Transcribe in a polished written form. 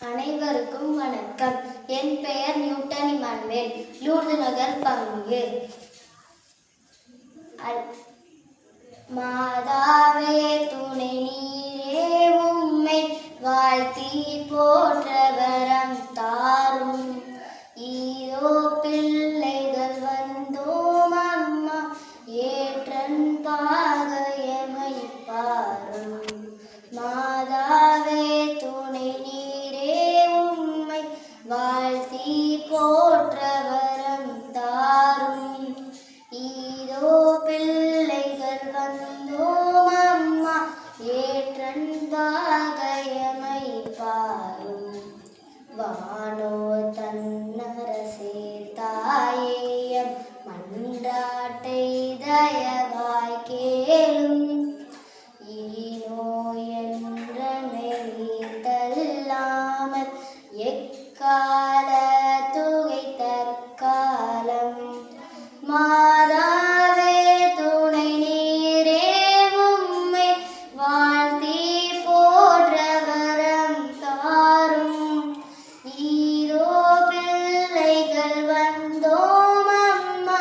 அனைவருக்கும் வணக்கம். என் பெயர் நியூட்டன் இமானுவேல். லூர்து நகர் பங்கு. மாதாவே துணை நீரே, உம்மை வாழ்த்தி போற்ற வரம் தாரும். ஈரோ பிள்ளைகள் வந்தோம் அம்மா, ஏற்றன் பாகையமை பாரும். மாதாவே துணை நீரே, உம்மை வாழ்த்தி போற்ற வரம் தாரும். ஈரோ பிள்ளைகள் வந்தோம் அம்மா, ஏற்றன் பாகையமை பாரும். வானோ தன்னரசே தாயேயம் மன்றாட்டை தயவாய் கேளும். ஈனோ என்றனை தள்ளாமல் எக்கால துகை தற்காலம். மாதாவே துணை நீரே, உம்மை வாழ்த்தி போற்ற வரம் தாரும். ஈரோ பிள்ளைகள் வந்தோம் அம்மா,